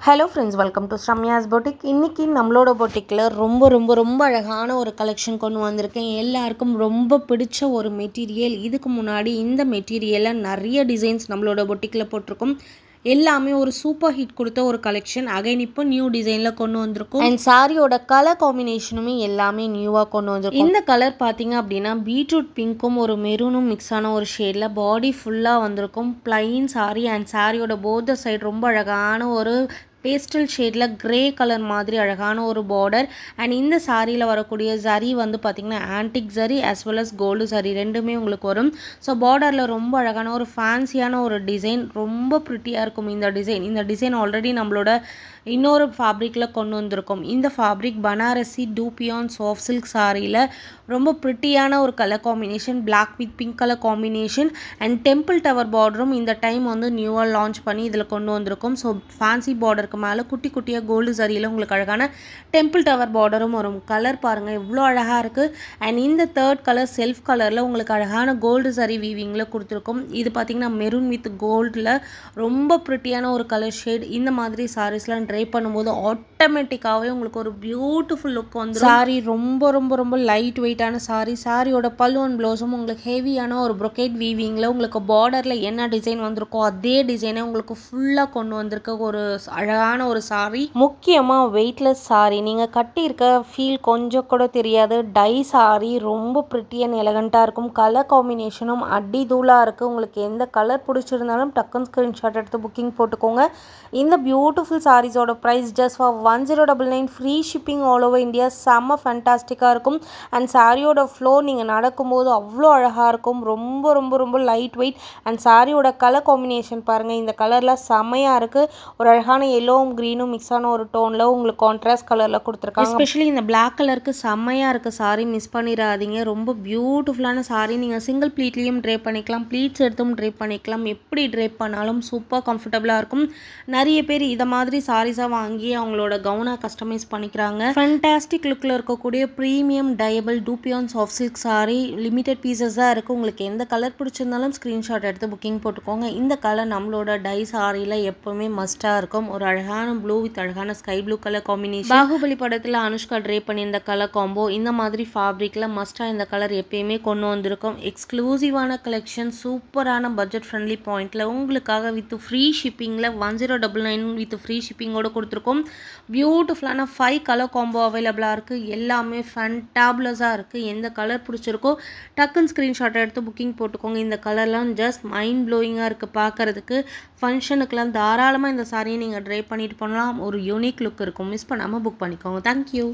Hello friends, welcome to Sramya's boutique. இன்றைக்கி நம்மளோட பொட்டிக்கில் ரொம்ப அழகான ஒரு கலெக்ஷன் கொண்டு வந்திருக்கேன். எல்லாருக்கும் ரொம்ப பிடிச்ச ஒரு மெட்டீரியல். இதுக்கு முன்னாடி இந்த மெட்டீரியலில் நிறைய டிசைன்ஸ் நம்மளோட பொட்டிக்கில் போட்டிருக்கோம். எல்லாமே ஒரு சூப்பர் ஹிட் கொடுத்த ஒரு கலெக்ஷன். அகைன் இப்போ நியூ டிசைனில் கொண்டு வந்திருக்கும். அண்ட் சாரியோட கலர் காம்பினேஷனுமே எல்லாமே நியூவாக கொண்டு வந்திருக்கும். இந்த கலர் பார்த்தீங்க அப்படின்னா பீட்ரூட் பிங்க்கும் ஒரு மெரூனும் மிக்ஸ் ஆன ஒரு ஷேடில் பாடி ஃபுல்லாக வந்திருக்கும். பிளைன் சாரி அண்ட் சாரியோட போத் சைடு ரொம்ப அழகான ஒரு பேஸ்டல் ஷேடில் கிரே கலர் மாதிரி அழகான ஒரு பார்டர். அண்ட் இந்த சாரியில் வரக்கூடிய சரி வந்து பார்த்திங்கன்னா ஆன்டிக் சரி as well as கோல்டு சரி ரெண்டுமே உங்களுக்கு வரும். ஸோ பார்டரில் ரொம்ப அழகான ஒரு ஃபேன்சியான ஒரு டிசைன், ரொம்ப ப்ரிட்டியாக இருக்கும் இந்த டிசைன் ஆல்ரெடி நம்மளோட இன்னொரு ஃபேப்ரிக்கில் கொண்டு வந்திருக்கோம். இந்த fabric Banarasi dupion soft silk சாரியில் ரொம்ப ப்ரிட்டியான ஒரு colour combination, black with pink colour combination and temple tower பார்டரும் இந்த டைம் வந்து நியூவாக லான்ச் பண்ணி இதில் கொண்டு வந்திருக்கோம். ஸோ ஃபேன்சி பார்டருக்கு மேலே குட்டியாக கோல்டு சரியில் உங்களுக்கு அழகான டெம்பிள் டவர் பார்டரும் வரும். கலர் பாருங்கள் எவ்வளோ அழகாக இருக்குது. அண்ட் இந்த தேர்ட் கலர் செல்ஃப் கலரில் உங்களுக்கு அழகான கோல்டு சரி வீவிங்கில் கொடுத்துருக்கோம். இது பார்த்திங்கன்னா மெரூன் வித் கோல்டில் ரொம்ப ப்ரிட்டியான ஒரு கலர் ஷேட். இந்த மாதிரி சாரீஸ்லாம் ட்ரை பண்ணும்போது ஆட்டோமேட்டிக்காகவே உங்களுக்கு ஒரு பியூட்டிஃபுல் லுக் வந்து சாரி ரொம்ப லைட் வெயிட்டான சாரியோட பல்லு அண்ட் ப்ளவுஸும் உங்களுக்கு ஹெவியான ஒரு ப்ரொக்கேட் வீவிங்கில் உங்களுக்கு பார்டரில் என்ன டிசைன் வந்திருக்கோ அதே டிசைனை உங்களுக்கு ஃபுல்லாக கொண்டு வந்திருக்க ஒரு அழகான ஒரு சாரி. முக்கியமாக வெயிட்லெஸ் சாரி, நீங்கள் கட்டியிருக்க ஃபீல் கொஞ்சம் கூட தெரியாது. டை சாரி ரொம்ப ப்ரிட்டி அண்ட் எலகண்ட்டாக இருக்கும். கலர் காம்பினேஷனும் அடி தூளாக இருக்குது. உங்களுக்கு எந்த கலர் பிடிச்சிருந்தாலும் டக்குன்னு ஸ்க்ரீன்ஷாட் எடுத்து புக்கிங் போட்டுக்கோங்க. இந்த பியூட்டிஃபுல் சாரீஸோட price just for 1099, free shipping all over India. செம்ம ஃபேண்டாஸ்டிக்காக இருக்கும். அண்ட் சாரியோட ஃப்ளோர் நீங்கள் நடக்கும்போது அவ்வளோ அழகாக இருக்கும். ரொம்ப லைட் வெயிட். அண்ட் சாரியோட கலர் காம்பினேஷன் பாருங்கள், இந்த கலரில் செம்மையாக இருக்குது. ஒரு அழகான எல்லோவும் க்ரீனும் மிக்ஸ் ஆன ஒரு டோனில் உங்களுக்கு கான்ட்ராஸ்ட் கலரில் கொடுத்துருக்காங்க. எஸ்பெஷலி இந்த பிளாக் கலருக்கு செம்மையாக இருக்குது சாரி, மிஸ் பண்ணிடாதீங்க. ரொம்ப பியூட்டிஃபுல்லான சாரி. நீங்கள் சிங்கிள் ப்ளீட்லேயும் ட்ரை பண்ணிக்கலாம், ப்ளீட்ஸ் எடுத்தும் ட்ரை பண்ணிக்கலாம். எப்படி ட்ரை பண்ணாலும் சூப்பர் கம்ஃபர்டபுளாக இருக்கும். நிறைய பேர் இதை மாதிரி சாரீஸாக வாங்கி அவங்களோட கவுனாக கஸ்டமைஸ் பண்ணிக்கிறாங்க. ஃபேண்டாஸ்டிக் லுக்கில் இருக்கக்கூடிய premium dyeable dupion soft silk sari limited pieces தான் இருக்குது. உங்களுக்கு எந்த கலர் பிடிச்சிருந்தாலும் ஸ்க்ரீன்ஷாட் எடுத்து புக்கிங் போட்டுக்கோங்க. இந்த கலர் நம்மளோட டை சாரியில் எப்போவுமே மஸ்ட்டாக இருக்கும். ஒரு அழகான ப்ளூ வித் அழகான sky blue colour combination. Baahubali படத்தில் அனுஷ்கா ட்ரை பண்ணி இந்த கலர் காம்போ. இந்த மாதிரி ஃபேப்ரிக்கில் மஸ்ட்டாக இந்த கலர் எப்பயுமே கொண்டு வந்திருக்கும். எக்ஸ்க்ளூசிவான கலெக்ஷன், சூப்பரான பட்ஜெட் ஃப்ரெண்ட்லி பாயிண்டில் உங்களுக்காக வித் ஃப்ரீ ஷிப்பிங்கில் 1099 வித் ஃப்ரீ ஷிப்பிங்கோடு கொடுத்துருக்கோம். பியூட்டிஃபுல்லான 5 கலர் காம்போ அவைலபிளாக இருக்குது. எல்லாமே ஃபேண்டாபுலஸாக இருக்குது. எந்த கலர் பிடிச்சிருக்கோ டக்குன்னு ஸ்க்ரீன்ஷாட் எடுத்து புக்கிங் போட்டுக்கோங்க. இந்த கலர்லாம் ஜஸ்ட் மைண்ட் ப்ளோயிங்காக இருக்குது பார்க்குறதுக்கு. ஃபங்க்ஷனுக்கெலாம் தாராளமாக இந்த சாரியை நீங்கள் ட்ரை பண்ணிட்டு போகலாம். ஒரு யூனிக் லுக் இருக்கும். மிஸ் பண்ணாமல் புக் பண்ணிக்கோங்க. தேங்க்யூ.